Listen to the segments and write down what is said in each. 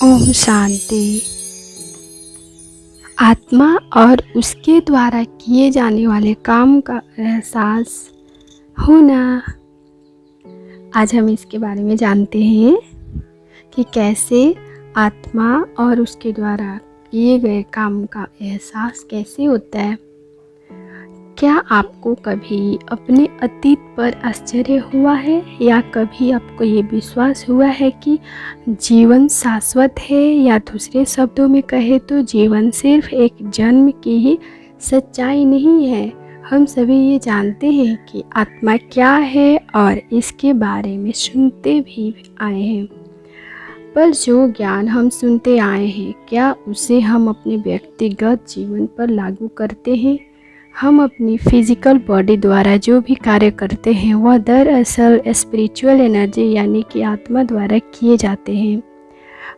ओम शांति। आत्मा और उसके द्वारा किए जाने वाले काम का एहसास होना। आज हम इसके बारे में जानते हैं कि कैसे आत्मा और उसके द्वारा किए गए काम का एहसास कैसे होता है। क्या आपको कभी अपने अतीत पर आश्चर्य हुआ है या कभी आपको ये विश्वास हुआ है कि जीवन शाश्वत है, या दूसरे शब्दों में कहे तो जीवन सिर्फ एक जन्म की ही सच्चाई नहीं है। हम सभी ये जानते हैं कि आत्मा क्या है और इसके बारे में सुनते भी आए हैं, पर जो ज्ञान हम सुनते आए हैं क्या उसे हम अपने व्यक्तिगत जीवन पर लागू करते हैं। हम अपनी फिजिकल बॉडी द्वारा जो भी कार्य करते हैं वह दरअसल स्पिरिचुअल एनर्जी यानी कि आत्मा द्वारा किए जाते हैं।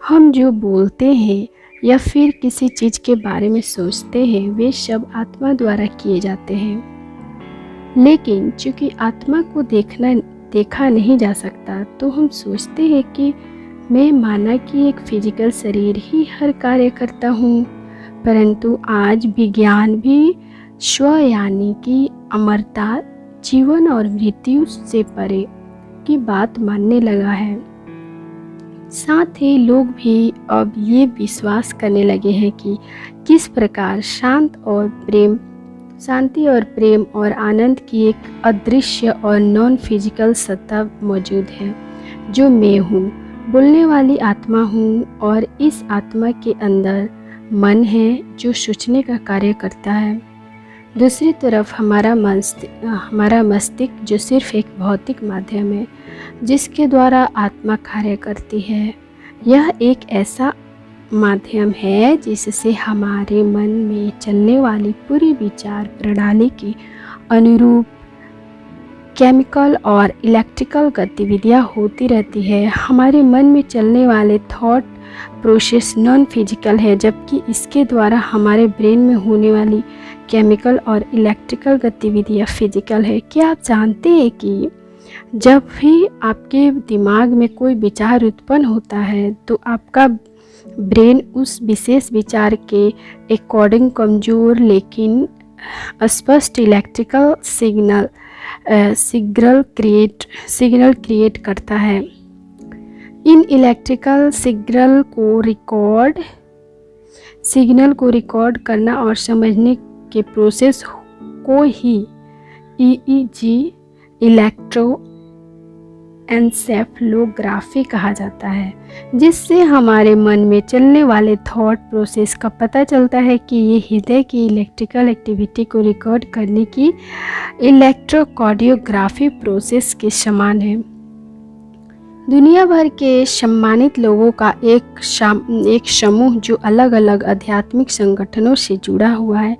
हम जो बोलते हैं या फिर किसी चीज़ के बारे में सोचते हैं वे सब आत्मा द्वारा किए जाते हैं। लेकिन चूँकि आत्मा को देखा नहीं जा सकता तो हम सोचते हैं कि मैं माना कि एक फिजिकल शरीर ही हर कार्य करता हूँ, परंतु आज विज्ञान भी स्व यानी कि अमरता, जीवन और मृत्यु से परे की बात मानने लगा है। साथ ही लोग भी अब ये विश्वास करने लगे हैं कि किस प्रकार शांति और प्रेम और आनंद की एक अदृश्य और नॉन फिजिकल सत्ता मौजूद है जो मैं हूँ, बोलने वाली आत्मा हूँ, और इस आत्मा के अंदर मन है जो सोचने का कार्य करता है। दूसरी तरफ हमारा मस्तिष्क जो सिर्फ एक भौतिक माध्यम है जिसके द्वारा आत्मा कार्य करती है। यह एक ऐसा माध्यम है जिससे हमारे मन में चलने वाली पूरी विचार प्रणाली के अनुरूप केमिकल और इलेक्ट्रिकल गतिविधियाँ होती रहती है। हमारे मन में चलने वाले थॉट प्रोसेस नॉन फिजिकल है, जबकि इसके द्वारा हमारे ब्रेन में होने वाली केमिकल और इलेक्ट्रिकल गतिविधियाँ फिजिकल है। क्या आप जानते हैं कि जब भी आपके दिमाग में कोई विचार उत्पन्न होता है तो आपका ब्रेन उस विशेष विचार के अकॉर्डिंग कमज़ोर लेकिन स्पष्ट इलेक्ट्रिकल सिग्नल क्रिएट करता है। इन इलेक्ट्रिकल सिग्नल को रिकॉर्ड करना और समझने के प्रोसेस को ही EEG इलेक्ट्रोएन्सेफलोग्राफी कहा जाता है, जिससे हमारे मन में चलने वाले थॉट प्रोसेस का पता चलता है कि ये हृदय की इलेक्ट्रिकल एक्टिविटी को रिकॉर्ड करने की इलेक्ट्रोकार्डियोग्राफी प्रोसेस के समान है। दुनिया भर के सम्मानित लोगों का एक समूह जो अलग अलग आध्यात्मिक संगठनों से जुड़ा हुआ है,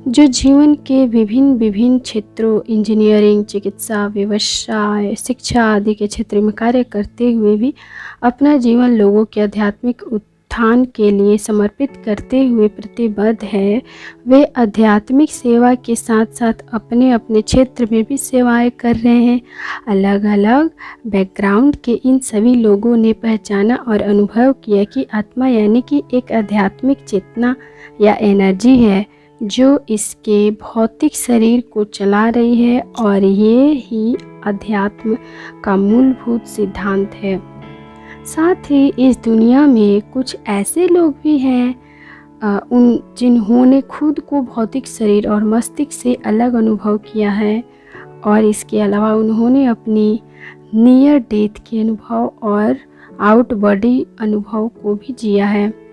जो जीवन के विभिन्न क्षेत्रों इंजीनियरिंग, चिकित्सा, व्यवसाय, शिक्षा आदि के क्षेत्र में कार्य करते हुए भी अपना जीवन लोगों के आध्यात्मिक उत्थान के लिए समर्पित करते हुए प्रतिबद्ध है। वे आध्यात्मिक सेवा के साथ साथ अपने अपने क्षेत्र में भी सेवाएं कर रहे हैं। अलग अलग बैकग्राउंड के इन सभी लोगों ने पहचाना और अनुभव किया कि आत्मा यानी कि एक आध्यात्मिक चेतना या एनर्जी है जो इसके भौतिक शरीर को चला रही है, और ये ही अध्यात्म का मूलभूत सिद्धांत है। साथ ही इस दुनिया में कुछ ऐसे लोग भी हैं जिन्होंने खुद को भौतिक शरीर और मस्तिष्क से अलग अनुभव किया है, और इसके अलावा उन्होंने अपनी नियर डेथ के अनुभव और आउट बॉडी अनुभव को भी जिया है।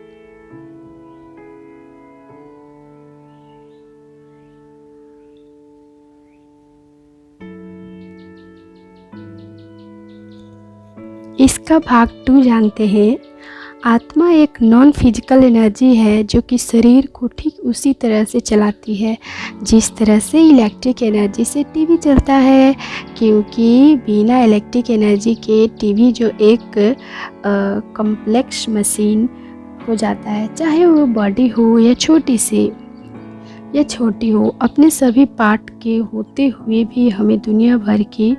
इसका भाग 2 जानते हैं। आत्मा एक नॉन फिजिकल एनर्जी है जो कि शरीर को ठीक उसी तरह से चलाती है जिस तरह से इलेक्ट्रिक एनर्जी से टीवी चलता है, क्योंकि बिना इलेक्ट्रिक एनर्जी के टीवी जो एक कॉम्प्लेक्स मशीन हो जाता है, चाहे वो बॉडी हो या छोटी हो, अपने सभी पार्ट के होते हुए भी हमें दुनिया भर की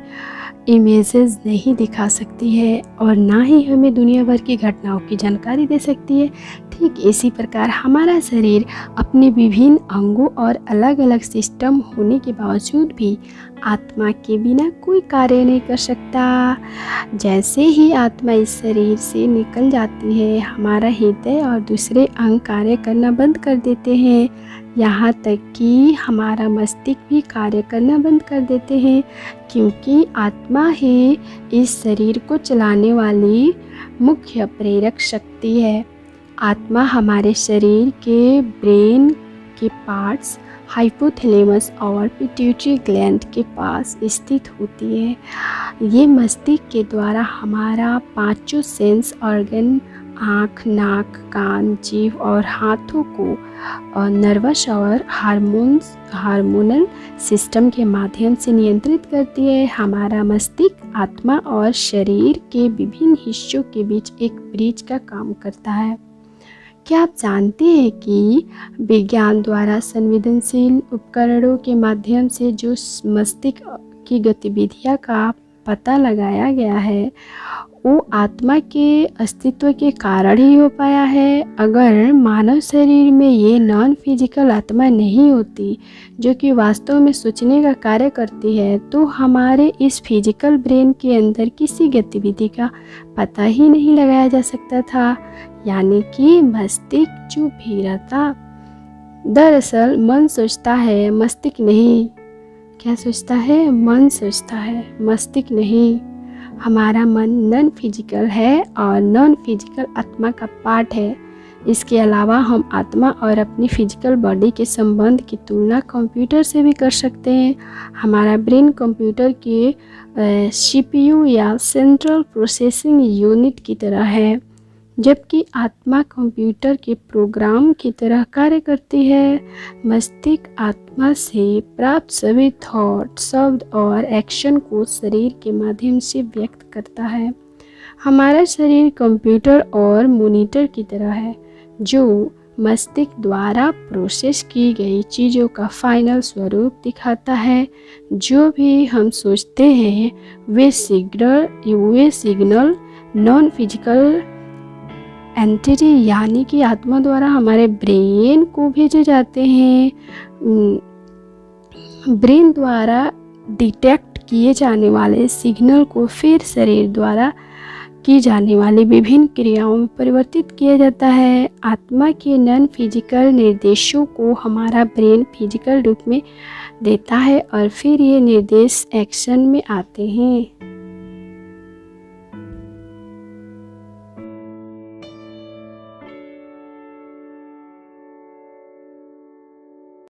इमेजेस नहीं दिखा सकती है और ना ही हमें दुनिया भर की घटनाओं की जानकारी दे सकती है। ठीक इसी प्रकार हमारा शरीर अपने विभिन्न अंगों और अलग अलग सिस्टम होने के बावजूद भी आत्मा के बिना कोई कार्य नहीं कर सकता। जैसे ही आत्मा इस शरीर से निकल जाती है, हमारा हृदय और दूसरे अंग कार्य करना बंद कर देते हैं। यहाँ तक कि हमारा मस्तिष्क भी कार्य करना बंद कर देते हैं, क्योंकि आत्मा ही इस शरीर को चलाने वाली मुख्य प्रेरक शक्ति है। आत्मा हमारे शरीर के ब्रेन के पार्ट्स हाइपोथैलेमस और पिट्यूटरी ग्लैंड के पास स्थित होती है। ये मस्तिष्क के द्वारा हमारा पांचों सेंस ऑर्गन आँख, नाक, कान, जीभ और हाथों को नर्वस और हार्मोनल सिस्टम के माध्यम से नियंत्रित करती है। हमारा मस्तिष्क आत्मा और शरीर के विभिन्न हिस्सों के बीच एक ब्रिज का काम करता है। क्या आप जानते हैं कि विज्ञान द्वारा संवेदनशील उपकरणों के माध्यम से जो मस्तिष्क की गतिविधियां का पता लगाया गया है, वो आत्मा के अस्तित्व के कारण ही हो पाया है। अगर मानव शरीर में ये नॉन फिजिकल आत्मा नहीं होती, जो कि वास्तव में सोचने का कार्य करती है, तो हमारे इस फिजिकल ब्रेन के अंदर किसी गतिविधि का पता ही नहीं लगाया जा सकता था। यानी कि मस्तिष्क चुप ही रहता। दरअसल मन सोचता है, मस्तिष्क नहीं। क्या सोचता है? मन सोचता है, मस्तिष्क नहीं। हमारा मन नॉन फिजिकल है और नॉन फिजिकल आत्मा का पार्ट है। इसके अलावा हम आत्मा और अपनी फिजिकल बॉडी के संबंध की तुलना कंप्यूटर से भी कर सकते हैं। हमारा ब्रेन कंप्यूटर के सीपीयू या सेंट्रल प्रोसेसिंग यूनिट की तरह है, जबकि आत्मा कंप्यूटर के प्रोग्राम की तरह कार्य करती है। मस्तिष्क आत्मा से प्राप्त सभी थॉट, शब्द और एक्शन को शरीर के माध्यम से व्यक्त करता है। हमारा शरीर कंप्यूटर और मॉनिटर की तरह है, जो मस्तिष्क द्वारा प्रोसेस की गई चीज़ों का फाइनल स्वरूप दिखाता है। जो भी हम सोचते हैं वे सिग्नल नॉन फिजिकल एंटिटी यानी कि आत्मा द्वारा हमारे ब्रेन को भेजे जाते हैं। ब्रेन द्वारा डिटेक्ट किए जाने वाले सिग्नल को फिर शरीर द्वारा की जाने वाली विभिन्न क्रियाओं में परिवर्तित किया जाता है। आत्मा के नॉन फिजिकल निर्देशों को हमारा ब्रेन फिजिकल रूप में देता है और फिर ये निर्देश एक्शन में आते हैं।